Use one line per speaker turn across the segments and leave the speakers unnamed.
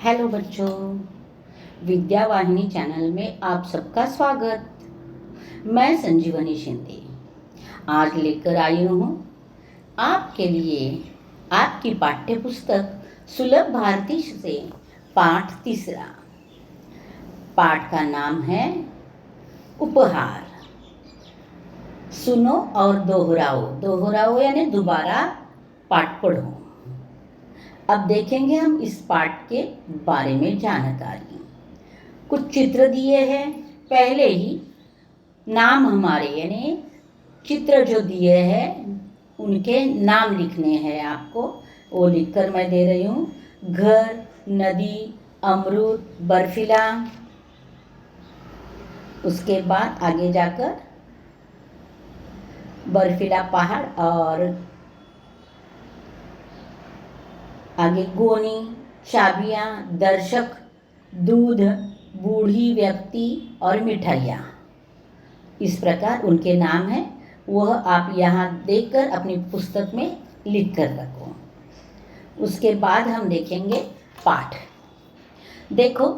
Hello बच्चों, विद्या वाहिनी channel में आप सबका स्वागत। मैं संजीवनी शिंदे आज लेकर आई हूँ आपके लिए आपकी पाठ्य पुस्तक सुलभ भारती से पाठ तीसरा। पाठ का नाम है उपहार। सुनो और दोहराओ। दोहराओ यानी दोबारा पाठ पढ़ो। अब देखेंगे हम इस पाठ के बारे में जानकारी। कुछ चित्र दिए हैं, पहले ही नाम हमारे यानी चित्र जो दिए हैं उनके नाम लिखने हैं आपको। वो लिखकर मैं दे रही हूँ। घर, नदी, अमरूद, बर्फीला। उसके बाद आगे जाकर बर्फीला पहाड़ और आगे गोनी, चाबियाँ, दर्शक, दूध, बूढ़ी व्यक्ति और मिठाइयाँ। इस प्रकार उनके नाम हैं। वह आप यहाँ देखकर अपनी पुस्तक में लिख कर रखो। उसके बाद हम देखेंगे पाठ। देखो,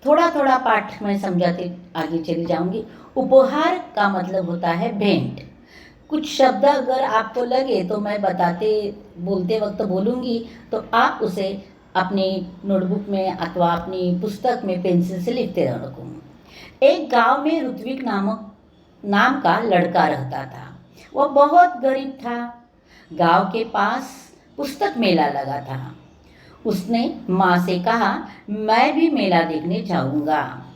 थोड़ा थोड़ा पाठ मैं समझाते आगे चली जाऊंगी। उपहार का मतलब होता है भेंट। कुछ शब्द अगर आपको लगे तो मैं बोलते वक्त बोलूँगी, तो आप उसे अपनी नोटबुक में अथवा अपनी पुस्तक में पेंसिल से लिखते रहो। एक गांव में ऋत्विक नाम का लड़का रहता था। वह बहुत गरीब था। गांव के पास पुस्तक मेला लगा था। उसने माँ से कहा, मैं भी मेला देखने जाऊंगा।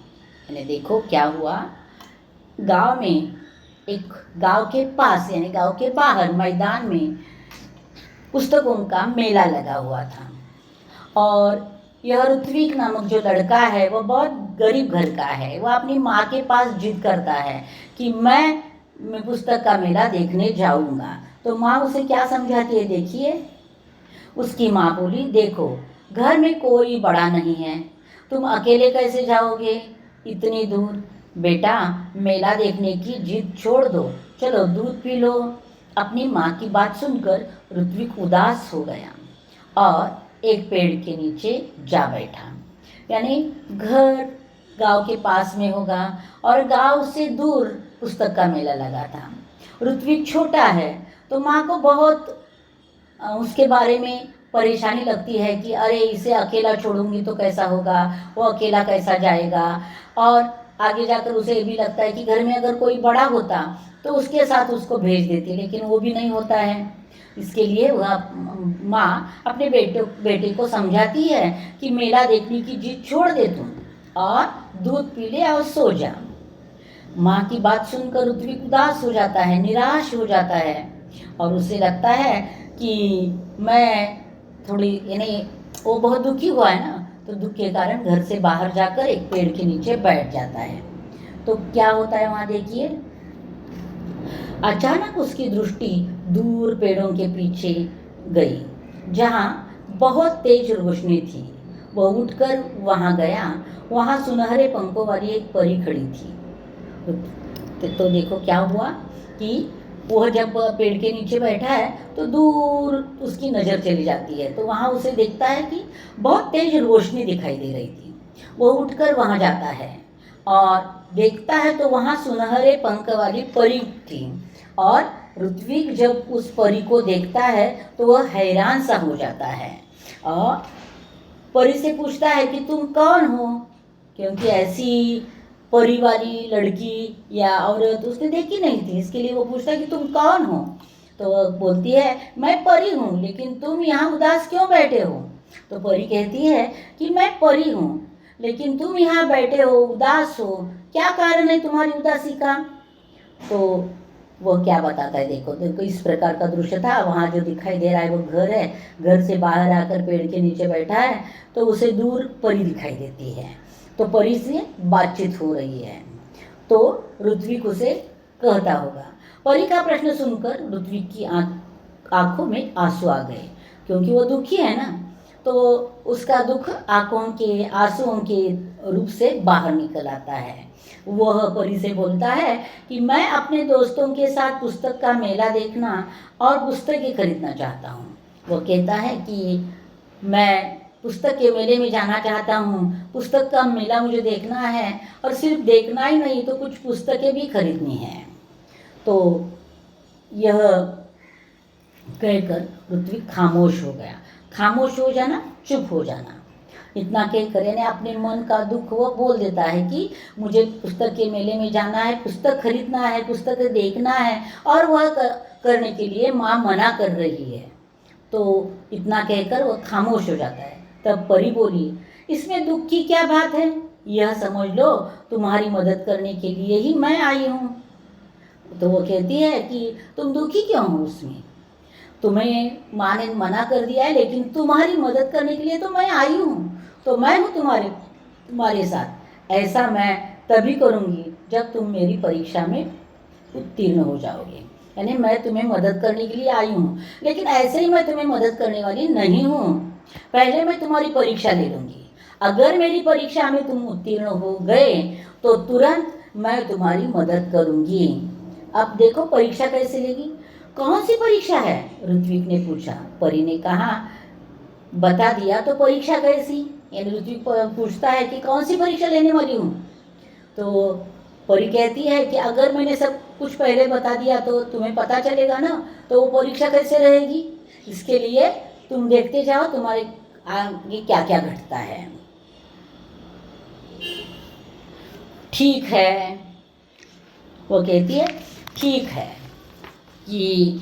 मैंने देखो क्या हुआ। गांव के पास यानी गांव के बाहर मैदान में पुस्तकों का मेला लगा हुआ था। और यह ऋत्विक नामक जो लड़का है वह बहुत गरीब घर का है। वह अपनी माँ के पास जिद करता है कि मैं पुस्तक का मेला देखने जाऊंगा। तो माँ उसे क्या समझाती है, देखिए। उसकी माँ बोली, देखो घर में कोई बड़ा नहीं है, तुम अकेले कैसे जाओगे इतनी दूर। बेटा, मेला देखने की जिद छोड़ दो, चलो दूध पी लो। अपनी माँ की बात सुनकर ऋत्विक उदास हो गया और एक पेड़ के नीचे जा बैठा। यानी घर गांव के पास में होगा और गांव से दूर पुस्तक का मेला लगा था। ऋत्विक छोटा है तो माँ को बहुत उसके बारे में परेशानी लगती है कि अरे इसे अकेला छोड़ूंगी तो कैसा होगा, वो अकेला कैसा जाएगा। और आगे जाकर उसे ये भी लगता है कि घर में अगर कोई बड़ा होता तो उसके साथ उसको भेज देती, लेकिन वो भी नहीं होता है। इसके लिए वह माँ अपने बेटे को समझाती है कि मेला देखने की जिद छोड़ दे तुम और दूध पी ले और सो जा। माँ की बात सुनकर ऋत्विक उदास हो जाता है, निराश हो जाता है और उसे लगता है कि मैं थोड़ी यानी वो बहुत दुखी हुआ है ना, तो दुख के कारण घर से बाहर जाकर एक पेड़ के नीचे बैठ जाता है। तो क्या होता है वहाँ देखिए। अचानक उसकी दृष्टि दूर पेड़ों के पीछे गई, जहाँ बहुत तेज रोशनी थी। वह उठकर वहाँ गया। वहाँ सुनहरे पंखों वाली एक परी खड़ी थी। तो देखो क्या हुआ कि वह जब पेड़ के नीचे बैठा है तो दूर उसकी नज़र चली जाती है, तो वहाँ उसे देखता है कि बहुत तेज रोशनी दिखाई दे रही थी। वो उठकर वहाँ जाता है और देखता है तो वहाँ सुनहरे पंख वाली परी थी। और ऋत्विक जब उस परी को देखता है तो वह हैरान सा हो जाता है और परी से पूछता है कि तुम कौन हो, क्योंकि ऐसी परी वाली लड़की या औरत उसने देखी नहीं थी। इसके लिए वो पूछता है कि तुम कौन हो। तो वह बोलती है, मैं परी हूँ, लेकिन तुम यहाँ उदास क्यों बैठे हो। तो परी कहती है कि मैं परी हूँ, लेकिन तुम यहाँ बैठे हो उदास हो, क्या कारण है तुम्हारी उदासी का। तो वो क्या बताता है, देखो देखो इस प्रकार का दृश्य था। वहाँ जो दिखाई दे रहा है वो घर है। घर से बाहर आकर पेड़ के नीचे बैठा है तो उसे दूर परी दिखाई देती है। तो परी से बातचीत हो रही है। तो ऋत्विक उसे कहता होगा। परी का प्रश्न सुनकर ऋत्विक की आंखों में आंसू आ गए, क्योंकि वो दुखी है ना। तो उसका दुख आंखों के आंसुओं के रूप से बाहर निकल आता है। वह परी से बोलता है कि मैं अपने दोस्तों के साथ पुस्तक का मेला देखना और पुस्तकें खरीदना चाहता हूँ। वो कहता है कि मैं पुस्तक के मेले में जाना चाहता हूँ, पुस्तक का मेला मुझे देखना है, और सिर्फ देखना ही नहीं तो कुछ पुस्तकें भी खरीदनी हैं। तो यह कहकर ऋत्विक खामोश हो गया। खामोश हो जाना, चुप हो जाना, इतना कहकर यानी अपने मन का दुख वो बोल देता है कि मुझे पुस्तक के मेले में जाना है, पुस्तक खरीदना है, पुस्तक देखना है, और वह करने के लिए माँ मना कर रही है। तो इतना कहकर वह खामोश हो जाता है। तब परी बोली, इसमें दुख की क्या बात है, यह समझ लो तुम्हारी मदद करने के लिए ही मैं आई हूँ। तो वो कहती है कि तुम दुखी क्यों हो उसमें, तुम्हें माँ ने मना कर दिया है, लेकिन तुम्हारी मदद करने के लिए तो मैं आई हूँ, तो मैं हूँ तुम्हारे साथ। ऐसा मैं तभी करूँगी जब तुम मेरी परीक्षा में उत्तीर्ण हो जाओगे, यानी मैं तुम्हें मदद करने के लिए आई हूँ, लेकिन ऐसे ही मैं तुम्हें मदद करने वाली नहीं हूँ। पहले मैं तुम्हारी परीक्षा ले लूँगी, अगर मेरी परीक्षा में तुम उत्तीर्ण हो गए तो तुरंत मैं तुम्हारी मदद करूँगी। अब देखो परीक्षा कैसे लेगी। कौन सी परीक्षा है, ऋत्विक ने पूछा। परी ने कहा, बता दिया तो परीक्षा कैसी, यानी ऋत्विक पूछता है कि कौन सी परीक्षा लेने वाली हूँ। तो परी कहती है कि अगर मैंने सब कुछ पहले बता दिया तो तुम्हें पता चलेगा ना, तो वो परीक्षा कैसे रहेगी। इसके लिए तुम देखते जाओ तुम्हारे आगे क्या क्या घटता है। ठीक है, वो कहती है ठीक है कि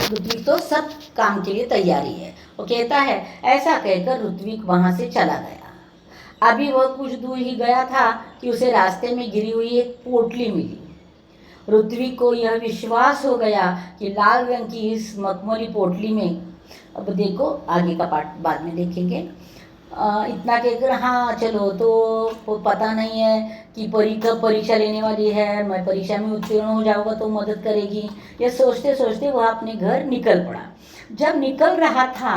ऋत्विक तो सब काम के लिए तैयारी है। वो कहता है, ऐसा कहकर ऋत्विक वहाँ से चला गया। अभी वह कुछ दूर ही गया था कि उसे रास्ते में गिरी हुई एक पोटली मिली। ऋत्विक को यह विश्वास हो गया कि लाल रंग की इस मखमली पोटली में, अब देखो आगे का पार्ट बाद में देखेंगे। इतना कहकर हाँ चलो, तो वो पता नहीं है कि परी कब परीक्षा लेने वाली है, मैं परीक्षा में उत्तीर्ण हो जाऊँगा तो मदद करेगी। यह सोचते सोचते वह अपने घर निकल पड़ा। जब निकल रहा था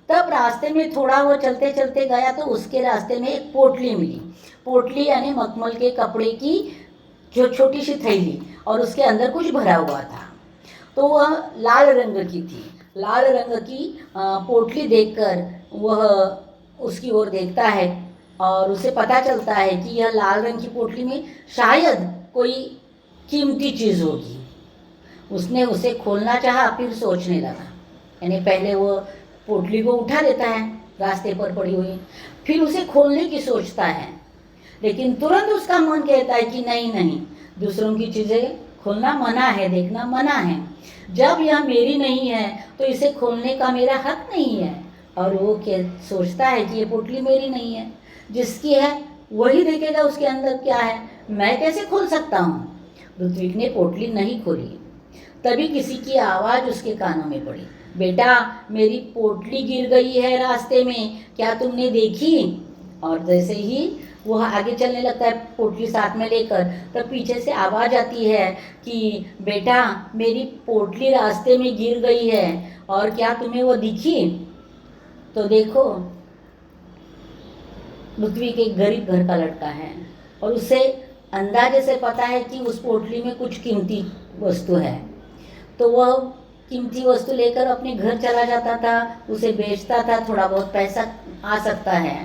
तब रास्ते में थोड़ा वो चलते चलते गया तो उसके रास्ते में एक पोटली मिली। पोटली यानी मखमल के कपड़े की जो छोटी सी थैली, और उसके अंदर कुछ भरा हुआ था। तो वह लाल रंग की थी। लाल रंग की पोटली देखकर वह उसकी ओर देखता है और उसे पता चलता है कि यह लाल रंग की पोटली में शायद कोई कीमती चीज़ होगी। उसने उसे खोलना चाहा, फिर सोचने लगा, यानी पहले वो पोटली को उठा लेता है रास्ते पर पड़ी हुई, फिर उसे खोलने की सोचता है, लेकिन तुरंत उसका मन कहता है कि नहीं नहीं, दूसरों की चीज़ें खोलना मना है, देखना मना है। जब यह मेरी नहीं है तो इसे खोलने का मेरा हक नहीं है। और वो सोचता है कि ये पोटली मेरी नहीं है, जिसकी है वही देखेगा उसके अंदर क्या है, मैं कैसे खोल सकता हूँ। ऋत्विक ने पोटली नहीं खोली। तभी किसी की आवाज़ उसके कानों में पड़ी, बेटा मेरी पोटली गिर गई है रास्ते में, क्या तुमने देखी। और जैसे ही वह आगे चलने लगता है पोटली साथ में लेकर, तब पीछे से आवाज़ आती है कि बेटा मेरी पोटली रास्ते में गिर गई है, और क्या तुम्हें वो दिखी। तो देखो ऋत्विक एक गरीब घर का लड़का है और उसे अंदाजे से पता है कि उस पोटली में कुछ कीमती वस्तु है, तो वह कीमती वस्तु लेकर अपने घर चला जाता था, उसे बेचता था, थोड़ा बहुत पैसा आ सकता है,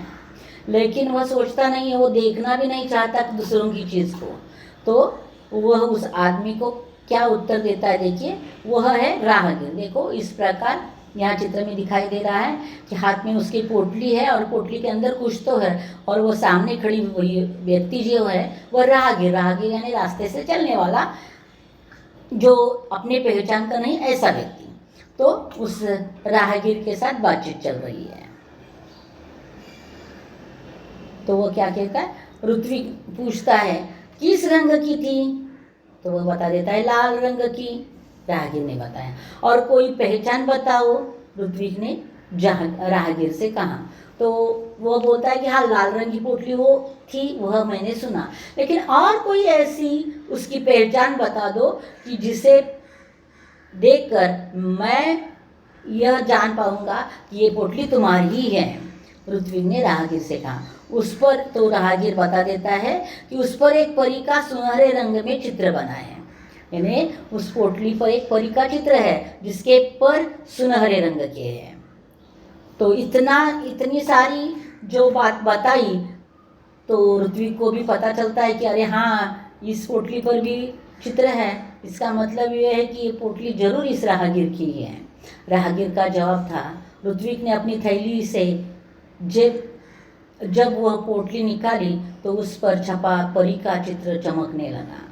लेकिन वह सोचता नहीं है, वो देखना भी नहीं चाहता दूसरों की चीज़ को। तो वह उस आदमी को क्या उत्तर देता है, देखिए, वह है राहगीर। देखो इस प्रकार यहाँ चित्र में दिखाई दे रहा है कि हाथ में उसकी पोटली है और पोटली के अंदर कुछ तो है, और वो सामने खड़ी हुई व्यक्ति जो है वह राहगीर यानी रास्ते से चलने वाला, जो अपने पहचान का नहीं ऐसा व्यक्ति। तो उस राहगीर के साथ बातचीत चल रही है। तो वो क्या कहता है, ऋत्विक पूछता है किस रंग की थी, तो वो बता देता है लाल रंग की। राहगीर ने बताया, और कोई पहचान बताओ, ऋत्विक ने राहगीर से कहा। तो वो बोलता है कि हाँ लाल रंग की पोटली वो थी, वह मैंने सुना, लेकिन और कोई ऐसी उसकी पहचान बता दो कि जिसे देखकर मैं यह जान पाऊंगा कि ये पोटली तुम्हारी ही है। ऋत्विक ने राहगीर से कहा। उस पर तो राहगीर बता देता है कि उस पर एक परी का सुनहरे रंग में चित्र बना है, यानी उस पोटली पर एक परी का चित्र है जिसके पर सुनहरे रंग के है। तो इतनी सारी जो बात बताई तो ऋत्विक को भी पता चलता है कि अरे हाँ, इस पोटली पर भी चित्र है, इसका मतलब ये है कि ये पोटली जरूर इस राहगीर की है। राहगीर का जवाब था, ऋत्विक ने अपनी थैली से जब वह पोटली निकाली तो उस पर छपा परी का चित्र चमकने लगा।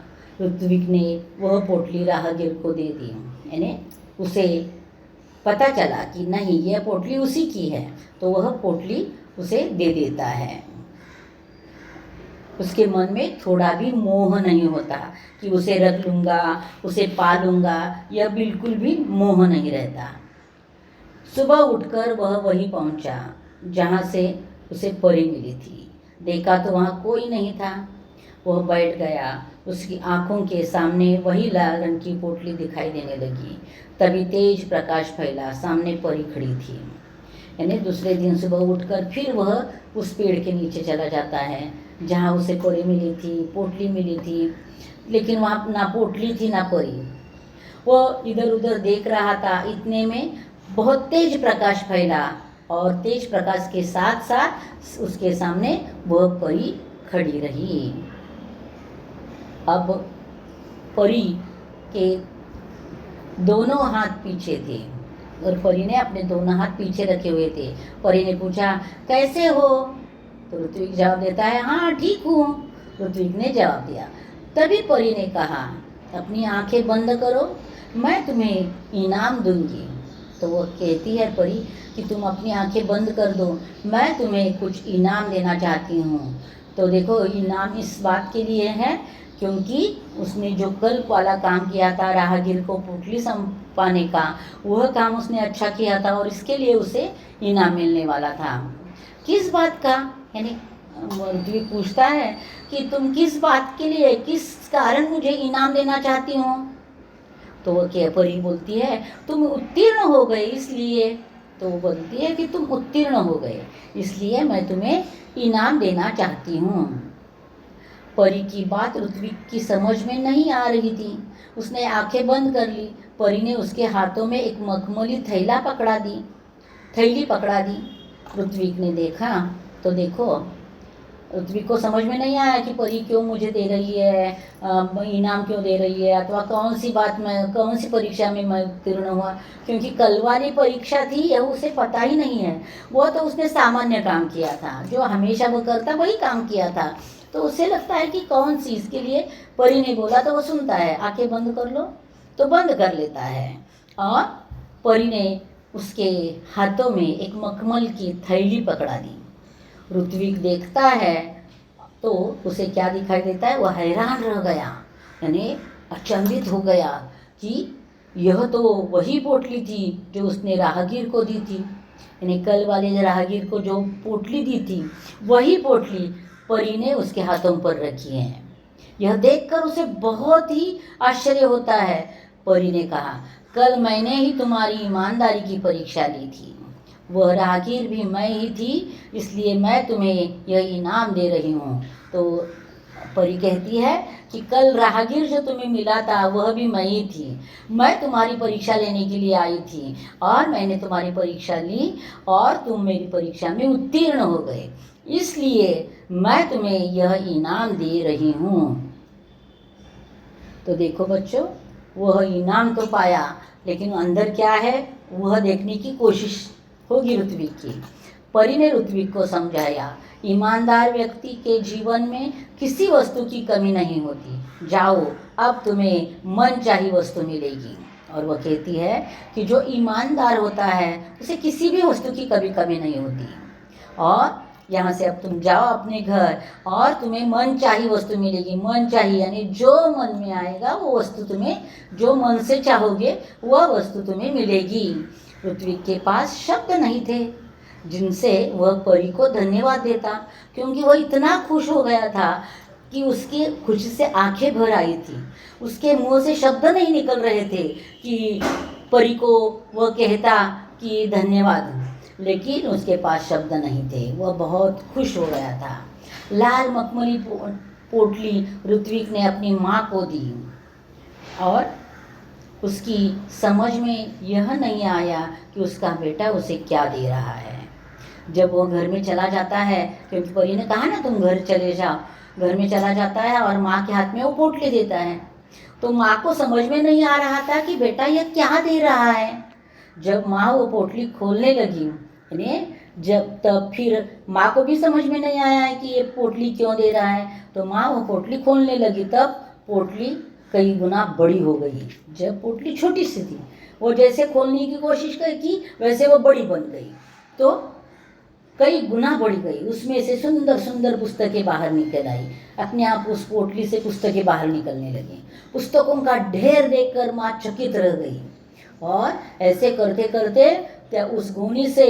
ऋत्विक ने वह पोटली राहगीर को दे दी, यानी उसे पता चला कि नहीं, यह पोटली उसी की है, तो वह पोटली उसे दे देता है। उसके मन में थोड़ा भी मोह नहीं होता कि उसे रख लूँगा, उसे पालूँगा, यह बिल्कुल भी मोह नहीं रहता। सुबह उठकर वह वहीं पहुँचा जहाँ से उसे परी मिली थी। देखा तो वहाँ कोई नहीं था। वह बैठ गया। उसकी आंखों के सामने वही लाल रंग की पोटली दिखाई देने लगी। तभी तेज प्रकाश फैला, सामने परी खड़ी थी। यानी दूसरे दिन सुबह उठकर फिर वह उस पेड़ के नीचे चला जाता है जहाँ उसे परी मिली थी, पोटली मिली थी, लेकिन वहाँ ना पोटली थी ना परी। वह इधर उधर देख रहा था। इतने में बहुत तेज प्रकाश फैला और तेज प्रकाश के साथ साथ उसके सामने वह परी खड़ी रही। अब परी के दोनों हाथ पीछे थे और परी ने अपने दोनों हाथ पीछे रखे हुए थे। परी ने पूछा, कैसे हो? तो ऋत्विक जवाब देता है, हाँ ठीक हूँ। ऋत्विक ने जवाब दिया। तभी परी ने कहा, अपनी आंखें बंद करो, मैं तुम्हें इनाम दूंगी। तो वह कहती है परी कि तुम अपनी आंखें बंद कर दो, मैं तुम्हें कुछ इनाम देना चाहती हूँ। तो देखो, इनाम इस बात के लिए है क्योंकि उसने जो कल वाला काम किया था, राहगीर को पोटली संपाने का, वह काम उसने अच्छा किया था और इसके लिए उसे इनाम मिलने वाला था। किस बात का? यानी ऋत्विक पूछता है कि तुम किस बात के लिए, किस कारण मुझे इनाम देना चाहती हो? तो वह क्या परी बोलती है, तुम उत्तीर्ण हो गए इसलिए। तो वो बोलती है कि तुम उत्तीर्ण हो गए इसलिए मैं तुम्हें इनाम देना चाहती हूँ। परी की बात ऋत्विक की समझ में नहीं आ रही थी। उसने आंखें बंद कर ली। परी ने उसके हाथों में एक मखमली थैली पकड़ा दी। ऋत्विक ने देखा तो देखो, ऋत्विक को समझ में नहीं आया कि परी क्यों मुझे दे रही है, इनाम क्यों दे रही है, अथवा कौन सी परीक्षा में मैं उत्तीर्ण हुआ, क्योंकि कल वाली परीक्षा थी यह उसे पता ही नहीं है। वो तो उसने सामान्य काम किया था, जो हमेशा वो करता वही काम किया था। तो उसे लगता है कि कौन सी, इसके लिए परी ने बोला तो वो सुनता है, आंखें बंद कर लो तो बंद कर लेता है। और परी ने उसके हाथों में एक मखमल की थैली पकड़ा दी। ऋत्विक देखता है तो उसे क्या दिखाई देता है, वह हैरान रह गया, यानी अचंभित हो गया कि यह तो वही पोटली थी जो उसने राहगीर को दी थी। यानी कल वाले राहगीर को जो पोटली दी थी वही पोटली परी ने उसके हाथों पर रखी है। यह देखकर उसे बहुत ही आश्चर्य होता है। परी ने कहा, कल मैंने ही तुम्हारी ईमानदारी की परीक्षा ली थी, वह राहगीर भी मैं ही थी, इसलिए मैं तुम्हें यह इनाम दे रही हूँ। तो परी कहती है कि कल राहगीर जो तुम्हें मिला था वह भी मैं ही थी। मैं तुम्हारी परीक्षा लेने के लिए आई थी और मैंने तुम्हारी परीक्षा ली और तुम मेरी परीक्षा में उत्तीर्ण हो गए, इसलिए मैं तुम्हें यह इनाम दे रही हूँ। तो देखो बच्चों, वह इनाम तो पाया, लेकिन अंदर क्या है वह देखने की कोशिश होगी ऋत्विक की। परी ने ऋत्विक को समझाया, ईमानदार व्यक्ति के जीवन में किसी वस्तु की कमी नहीं होती। जाओ, अब तुम्हें मनचाही वस्तु मिलेगी। और वह कहती है कि जो ईमानदार होता है उसे किसी भी वस्तु की कभी कमी नहीं होती। और यहाँ से अब तुम जाओ अपने घर और तुम्हें मनचाही वस्तु मिलेगी। मनचाही यानी जो मन में आएगा वो वस्तु तुम्हें, जो मन से चाहोगे वह वस्तु तुम्हें मिलेगी। ऋत्विक के पास शब्द नहीं थे जिनसे वह परी को धन्यवाद देता, क्योंकि वह इतना खुश हो गया था कि उसकी खुशी से आंखें भर आई थी। उसके मुंह से शब्द नहीं निकल रहे थे कि परी को वह कहता कि धन्यवाद, लेकिन उसके पास शब्द नहीं थे। वह बहुत खुश हो गया था। लाल मखमली पोटली ऋत्विक ने अपनी माँ को दी और उसकी समझ में यह नहीं आया कि उसका बेटा उसे क्या दे रहा है। जब वो घर में चला जाता है, क्योंकि परी ने कहा ना तुम घर चले जाओ, घर में चला जाता है और माँ के हाथ में वो पोटली देता है। तो माँ को समझ में नहीं आ रहा था कि बेटा यह क्या दे रहा है। जब माँ वो पोटली खोलने लगी, यानी जब तब फिर माँ को भी समझ में नहीं आया है कि ये पोटली क्यों दे रहा है। तो माँ वो पोटली खोलने लगी, तब पोटली कई गुना बड़ी हो गई। जब पोटली छोटी सी थी, वो जैसे खोलने की कोशिश की वैसे वो बड़ी बन गई, तो कई गुना बढ़ गई। उसमें से सुंदर सुंदर पुस्तकें बाहर निकल आई। अपने आप उस पोटली से पुस्तकें बाहर निकलने लगी। पुस्तकों का ढेर देखकर माँ चकित रह गई। और ऐसे करते करते उस गोनी से,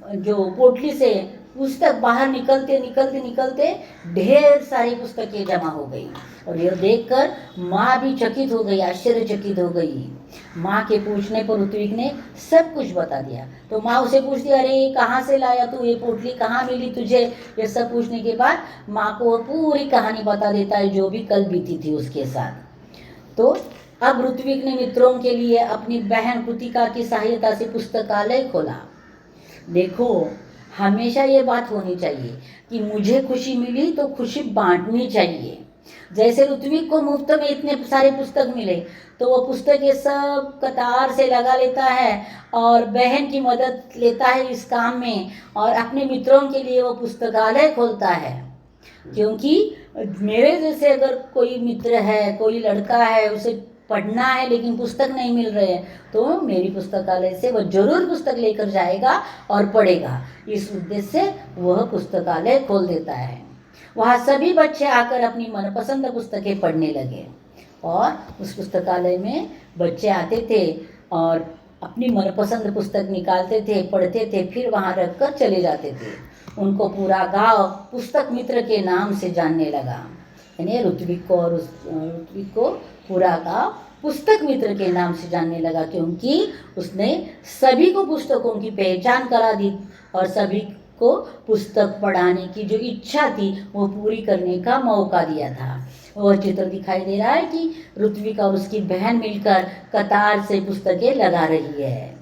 जो पोटली से पुस्तक बाहर निकलते निकलते निकलते ढेर सारी पुस्तकें जमा हो गई। और यह देखकर माँ भी चकित हो गई, आश्चर्यचकित हो गई। माँ के पूछने पर ऋत्विक ने सब कुछ बता दिया। तो माँ उसे पूछती, अरे कहाँ से लाया तू, ये पोटली कहाँ मिली तुझे। ये सब पूछने के बाद माँ को पूरी कहानी बता देता है जो भी कल बीती थी उसके साथ। तो अब ऋत्विक ने मित्रों के लिए अपनी बहन कृतिका की सहायता से पुस्तकालय खोला। देखो, हमेशा ये बात होनी चाहिए कि मुझे खुशी मिली तो खुशी बांटनी चाहिए। जैसे ऋत्विक को मुफ्त में इतने सारे पुस्तक मिले, तो वो पुस्तकें सब कतार से लगा लेता है और बहन की मदद लेता है इस काम में, और अपने मित्रों के लिए वो पुस्तकालय खोलता है। क्योंकि मेरे जैसे अगर कोई मित्र है, कोई लड़का है, उसे पढ़ना है लेकिन पुस्तक नहीं मिल रहे हैं, तो मेरी पुस्तकालय से वह जरूर पुस्तक लेकर जाएगा और पढ़ेगा। इस उद्देश्य से वह पुस्तकालय खोल देता है। वहाँ सभी बच्चे आकर अपनी मनपसंद पुस्तकें पढ़ने लगे। और उस पुस्तकालय में बच्चे आते थे और अपनी मनपसंद पुस्तक निकालते थे, पढ़ते थे, फिर वहाँ रख कर चले जाते थे। उनको पूरा गांव पुस्तक मित्र के नाम से जानने लगा। यानी ऋत्विक को पूरा गांव पुस्तक मित्र के नाम से जानने लगा, क्योंकि उसने सभी को पुस्तकों की पहचान करा दी और सभी को पुस्तक पढ़ाने की जो इच्छा थी वो पूरी करने का मौका दिया था। वह चित्र दिखाई दे रहा है कि ऋत्विक और उसकी बहन मिलकर कतार से पुस्तकें लगा रही है।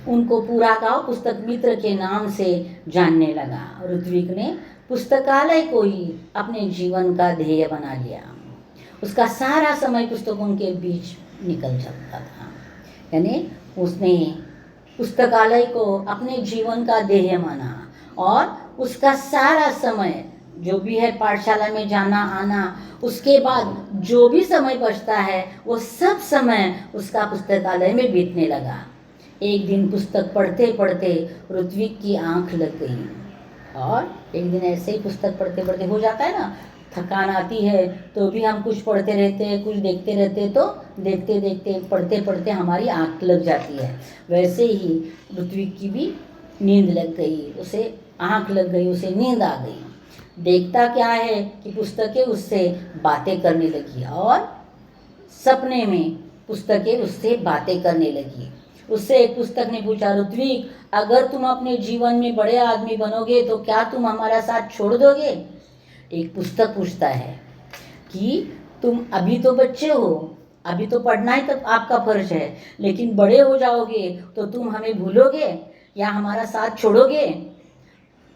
उनको पूरा गांव पुस्तक मित्र के नाम से जानने लगा। ऋत्विक ने पुस्तकालय को ही अपने जीवन का ध्येय बना लिया। उसका सारा समय पुस्तकों के बीच निकल जाता था। यानी उसने पुस्तकालय को अपने जीवन का ध्येय माना और उसका सारा समय जो भी है पाठशाला में जाना आना, उसके बाद जो भी समय बचता है वो सब समय उसका पुस्तकालय में बीतने लगा। एक दिन पुस्तक पढ़ते पढ़ते ऋत्विक की आंख लग गई। और एक दिन ऐसे ही पुस्तक पढ़ते पढ़ते हो जाता है ना, थकान आती है तो भी हम कुछ पढ़ते रहते हैं, कुछ देखते रहते हैं, तो देखते देखते पढ़ते पढ़ते हमारी आंख लग जाती है। वैसे ही ऋत्विक की भी नींद लग गई, उसे आंख लग गई, उसे नींद आ गई। देखता क्या है कि पुस्तकें उससे बातें करने लगी और सपने में पुस्तकें उससे बातें करने लगी। उससे एक पुस्तक ने पूछा, ऋत्विक, अगर तुम अपने जीवन में बड़े आदमी बनोगे तो क्या तुम हमारा साथ छोड़ दोगे। एक पुस्तक पूछता है कि तुम अभी तो बच्चे हो, अभी तो पढ़ना ही तो आपका फर्ज है, लेकिन बड़े हो जाओगे तो तुम हमें भूलोगे या हमारा साथ छोड़ोगे।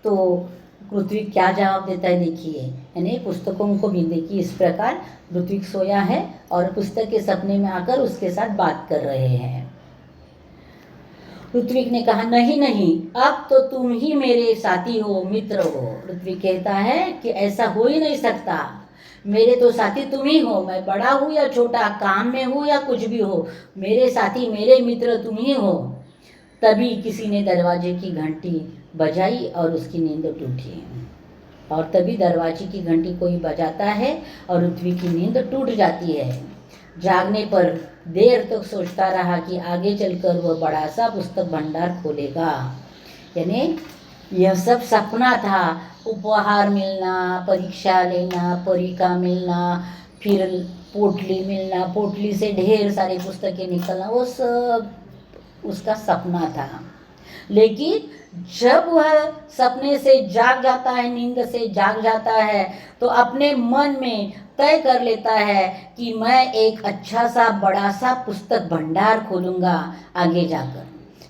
तो ऋत्विक क्या जवाब देता है देखिए। यानी पुस्तकों को भी देखिए, इस प्रकार ऋत्विक सोया है और पुस्तक के सपने में आकर उसके साथ बात कर रहे हैं। ऋत्विक ने कहा, नहीं नहीं, अब तो तुम ही मेरे साथी हो, मित्र हो। ऋत्विक कहता है कि ऐसा हो ही नहीं सकता, मेरे तो साथी तुम ही हो। मैं बड़ा हूँ या छोटा, काम में हूँ या कुछ भी हो, मेरे साथी मेरे मित्र तुम ही हो। तभी किसी ने दरवाजे की घंटी बजाई और उसकी नींद टूटी। और तभी दरवाजे की घंटी कोई बजाता है और ऋत्विक की नींद टूट जाती है। जागने पर देर तक सोचता रहा कि आगे चलकर वह बड़ा सा पुस्तक भंडार खोलेगा। यानी यह सब सपना था, उपहार मिलना, परीक्षा लेना, परीक्षा मिलना, फिर पोटली मिलना, पोटली से ढेर सारी पुस्तकें निकलना, वो सब उसका सपना था। लेकिन जब वह सपने से जाग जाता है, नींद से जाग जाता है, तो अपने मन में तय कर लेता है कि मैं एक अच्छा सा बड़ा सा पुस्तक भंडार खोलूँगा आगे जाकर,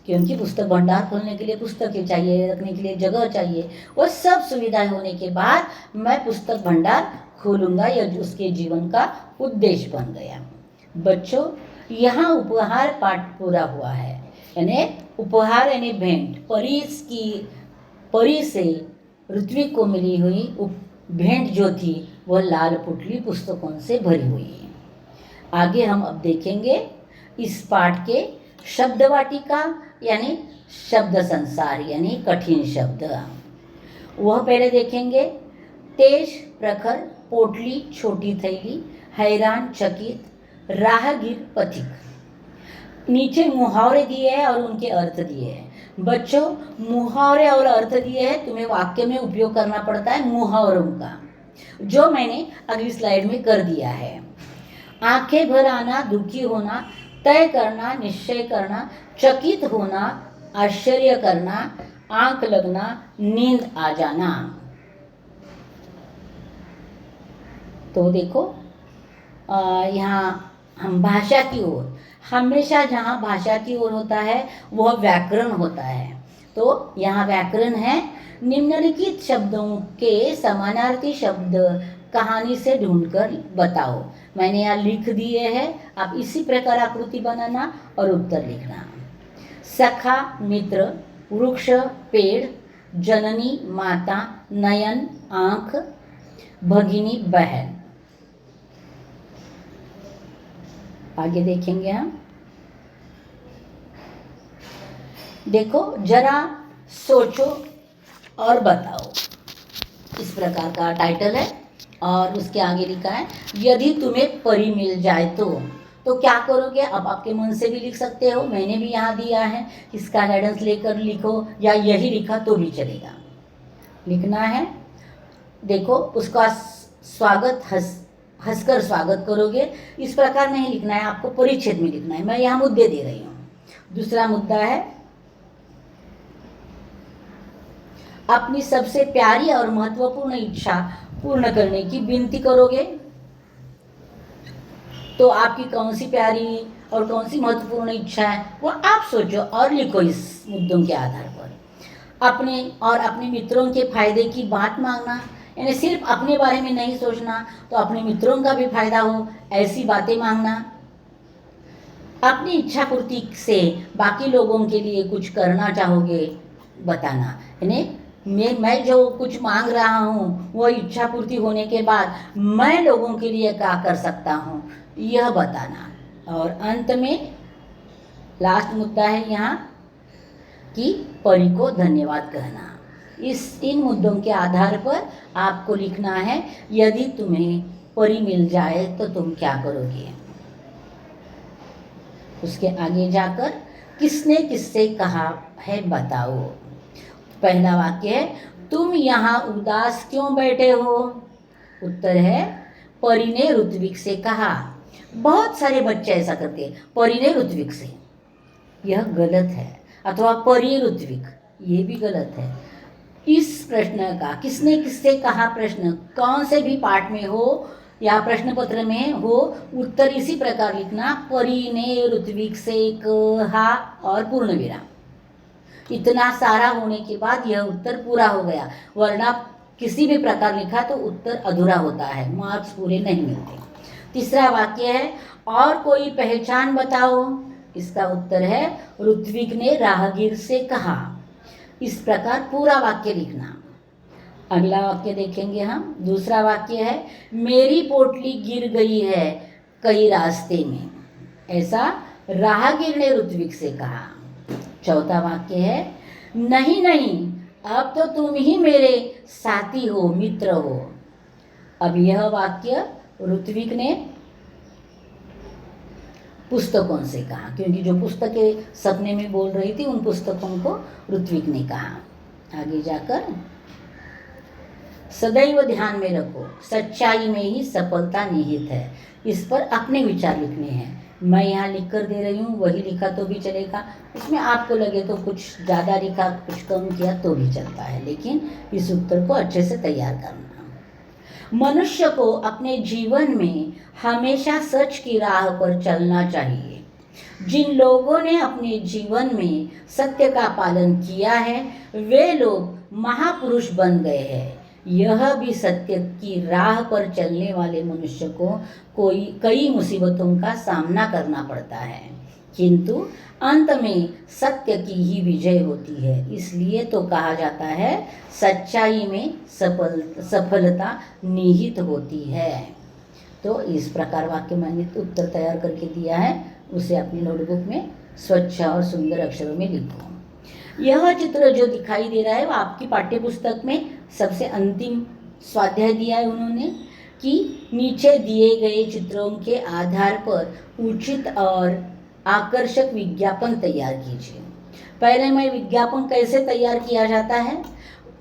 क्योंकि पुस्तक भंडार खोलने के लिए पुस्तकें चाहिए, रखने के लिए जगह चाहिए, वो सब सुविधाएं होने के बाद मैं पुस्तक भंडार खोलूँगा, यह उसके जीवन का उद्देश्य बन गया। बच्चों, यहाँ उपहार पाठ पूरा हुआ है, यानी उपहार यानी भेंट, परी से ऋत्विक को मिली हुई भेंट जो थी वह लाल पुतली पुस्तकों से भरी हुई है। आगे हम अब देखेंगे इस पाठ के शब्द वाटिका यानी शब्द संसार यानी कठिन शब्द। वह पहले देखेंगे। तेज, प्रखर, पोटली, छोटी थैली, हैरान, चकित, राहगीर, पथिक। नीचे मुहावरे दिए हैं और उनके अर्थ दिए हैं। बच्चों, मुहावरे और अर्थ दिए हैं, तुम्हें वाक्य में उपयोग करना पड़ता है मुहावरों का, जो मैंने अगली स्लाइड में कर दिया है। आंखें भर आना, दुखी होना, तय करना, निश्चय करना, चकित होना, आश्चर्य करना, आंख लगना, नींद आ जाना। तो देखो यहाँ हम भाषा की ओर, हमेशा जहाँ भाषा की ओर होता है वह व्याकरण होता है। तो यहाँ व्याकरण है। निम्नलिखित शब्दों के समानार्थी शब्द कहानी से ढूंढकर बताओ। मैंने यहाँ लिख दिए हैं, आप इसी प्रकार आकृति बनाना और उत्तर लिखना। सखा, मित्र, वृक्ष, पेड़, जननी, माता, नयन, आँख, भगिनी, बहन। आगे देखेंगे हम। देखो, जरा सोचो और बताओ, इस प्रकार का टाइटल है और उसके आगे लिखा है यदि तुम्हें परी मिल जाए तो क्या करोगे। अब आपके मन से भी लिख सकते हो, मैंने भी यहाँ दिया है, इसका गाइडेंस लेकर लिखो या यही लिखा तो भी चलेगा। लिखना है। देखो, उसका स्वागत हंसकर स्वागत करोगे, इस प्रकार नहीं लिखना है, आपको परिच्छेद में लिखना है। मैं यहाँ मुद्दे दे रही हूँ। दूसरा मुद्दा है अपनी सबसे प्यारी और महत्वपूर्ण इच्छा पूर्ण करने की विनती करोगे। तो आपकी कौन सी प्यारी और कौन सी महत्वपूर्ण इच्छा है वो आप सोचो और लिखो इस मुद्दों के आधार पर। अपने मित्रों के फायदे की बात मांगना, यानी सिर्फ अपने बारे में नहीं सोचना, तो अपने मित्रों का भी फायदा हो ऐसी बातें मांगना। अपनी इच्छा पूर्ति से बाकी लोगों के लिए कुछ करना चाहोगे बताना, यानी मैं जो कुछ मांग रहा हूँ वो इच्छा पूर्ति होने के बाद मैं लोगों के लिए क्या कर सकता हूँ यह बताना। और अंत में लास्ट मुद्दा है यहाँ कि परी को धन्यवाद कहना। इन मुद्दों के आधार पर आपको लिखना है यदि तुम्हें परी मिल जाए तो तुम क्या करोगे। उसके आगे जाकर किसने किससे कहा है बताओ। पहला वाक्य है तुम यहाँ उदास क्यों बैठे हो। उत्तर है परी ने ऋत्विक से कहा। बहुत सारे बच्चे ऐसा करते हैं, परी ने ऋत्विक से, यह गलत है। अथवा परी ऋत्विक, ये भी गलत है। इस प्रश्न का किसने किससे कहा प्रश्न कौन से भी पाठ में हो या प्रश्न पत्र में हो, उत्तर इसी प्रकार लिखना, परी ने ऋत्विक से कहा और पूर्ण विराम। इतना सारा होने के बाद यह उत्तर पूरा हो गया, वरना किसी भी प्रकार लिखा तो उत्तर अधूरा होता है, मार्क्स पूरे नहीं मिलते। तीसरा वाक्य है और कोई पहचान बताओ। इसका उत्तर है ऋत्विक ने राहगीर से कहा। इस प्रकार पूरा वाक्य लिखना। अगला वाक्य देखेंगे हम। दूसरा वाक्य है मेरी पोटली गिर गई है कई रास्ते में, ऐसा राहगीर ने ऋत्विक से कहा। चौथा वाक्य है नहीं नहीं अब तो तुम ही मेरे साथी हो, मित्र हो। अब यह वाक्य ऋत्विक ने पुस्तकों से कहा, क्योंकि जो पुस्तकें सपने में बोल रही थी उन पुस्तकों को ऋत्विक ने कहा। आगे जाकर सदैव ध्यान में रखो सच्चाई में ही सफलता निहित है। इस पर अपने विचार लिखने हैं। मैं यहाँ लिख कर दे रही हूँ, वही लिखा तो भी चलेगा, उसमें आपको लगे तो कुछ ज़्यादा लिखा कुछ कम किया तो भी चलता है, लेकिन इस उत्तर को अच्छे से तैयार करना। मनुष्य को अपने जीवन में हमेशा सच की राह पर चलना चाहिए। जिन लोगों ने अपने जीवन में सत्य का पालन किया है वे लोग महापुरुष बन गए हैं। यह भी सत्य की राह पर चलने वाले मनुष्य को कई मुसीबतों का सामना करना पड़ता है, किंतु अंत में सत्य की ही विजय होती है। इसलिए तो कहा जाता है सच्चाई में सफलता निहित होती है। तो इस प्रकार वाक्य मैंने उत्तर तैयार करके दिया है, उसे अपनी नोटबुक में स्वच्छ और सुंदर अक्षरों में लिखो। यह चित्र जो दिखाई दे रहा है वो आपकी पाठ्य पुस्तक में सबसे अंतिम स्वाध्याय दिया है उन्होंने कि नीचे दिए गए चित्रों के आधार पर उचित और आकर्षक विज्ञापन तैयार कीजिए। पहले मैं विज्ञापन कैसे तैयार किया जाता है,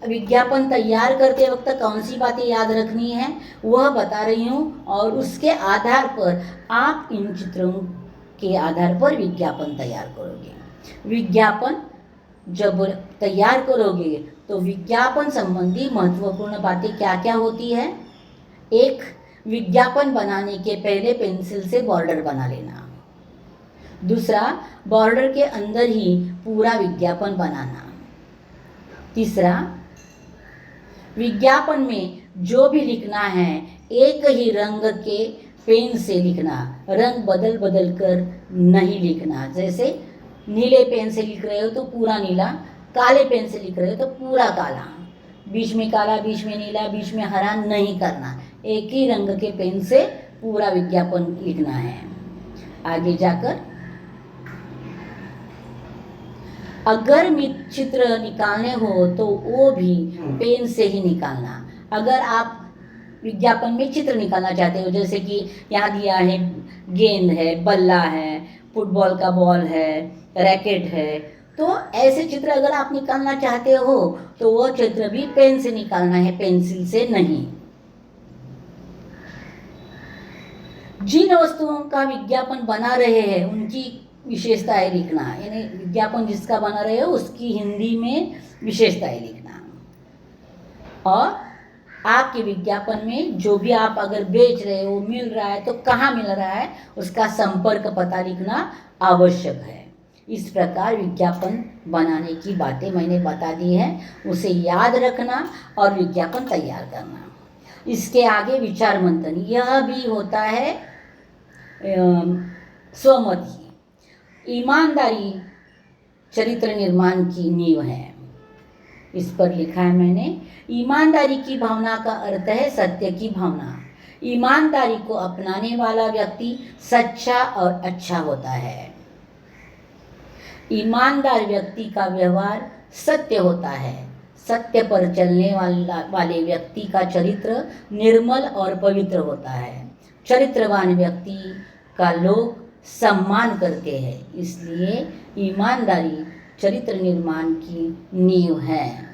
विज्ञापन तैयार करते वक्त कौन सी बातें याद रखनी है वह बता रही हूँ, और उसके आधार पर आप इन चित्रों के आधार पर विज्ञापन तैयार करोगे। विज्ञापन जब तैयार करोगे तो विज्ञापन संबंधी महत्वपूर्ण बातें क्या क्या होती है। एक, विज्ञापन बनाने के पहले पेंसिल से बॉर्डर बना लेना। दूसरा, बॉर्डर के अंदर ही पूरा विज्ञापन बनाना। तीसरा, विज्ञापन में जो भी लिखना है एक ही रंग के पेन से लिखना, रंग बदल बदल कर नहीं लिखना। जैसे नीले पेन से लिख रहे हो तो पूरा नीला, काले पेन से लिख रहे हो तो पूरा काला, बीच में काला, बीच में नीला, बीच में हरा नहीं करना। एक ही रंग के पेन से पूरा विज्ञापन लिखना है। आगे जाकर अगर चित्र निकालने हो तो वो भी पेन से ही निकालना। अगर आप विज्ञापन में चित्र निकालना चाहते हो, जैसे कि यहाँ दिया है गेंद है, बल्ला है, फुटबॉल का बॉल है, रैकेट है, तो ऐसे चित्र अगर आप निकालना चाहते हो तो वो चित्र भी पेन से निकालना है, पेंसिल से नहीं। जिन वस्तुओं का विज्ञापन बना रहे हैं उनकी विशेषताएं लिखना, यानी विज्ञापन जिसका बना रहे हो उसकी हिंदी में विशेषताएं लिखना। और आपके विज्ञापन में जो भी आप अगर बेच रहे हो, मिल रहा है तो कहाँ मिल रहा है उसका संपर्क पता लिखना आवश्यक है। इस प्रकार विज्ञापन बनाने की बातें मैंने बता दी है, उसे याद रखना और विज्ञापन तैयार करना। इसके आगे विचार मंथन, यह भी होता है स्वमति। ईमानदारी चरित्र निर्माण की नींव है। इस पर लिखा है मैंने, ईमानदारी की भावना का अर्थ है सत्य की भावना। ईमानदारी को अपनाने वाला व्यक्ति सच्चा और अच्छा होता है। ईमानदार व्यक्ति का व्यवहार सत्य होता है। सत्य पर चलने वाले व्यक्ति का चरित्र निर्मल और पवित्र होता है। चरित्रवान व्यक्ति का लोग सम्मान करते हैं, इसलिए ईमानदारी चरित्र निर्माण की नींव है।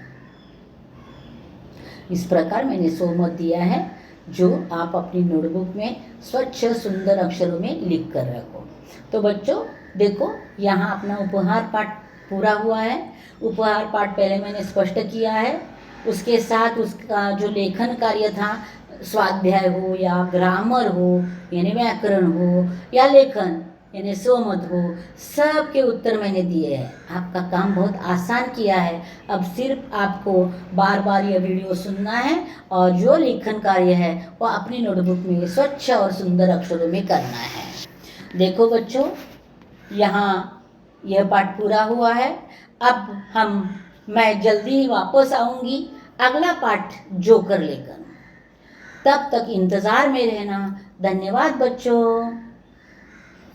इस प्रकार मैंने सोमत दिया है जो आप अपनी नोटबुक में स्वच्छ सुंदर अक्षरों में लिख कर रखो। तो बच्चों देखो, यहाँ अपना उपहार पाठ पूरा हुआ है। उपहार पाठ पहले मैंने स्पष्ट किया है, उसके साथ उसका जो लेखन कार्य था, स्वाध्याय हो या ग्रामर हो यानी व्याकरण हो या लेखन यानी स्वमत हो, सब के उत्तर मैंने दिए हैं। आपका काम बहुत आसान किया है। अब सिर्फ आपको बार बार यह वीडियो सुनना है और जो लेखन कार्य है वो अपनी नोटबुक में स्वच्छ और सुंदर अक्षरों में करना है। देखो बच्चों, यहाँ यह पाठ पूरा हुआ है। अब मैं जल्दी ही वापस आऊँगी अगला पाठ जोकर लेकर। तब तक इंतज़ार में रहना। धन्यवाद बच्चों।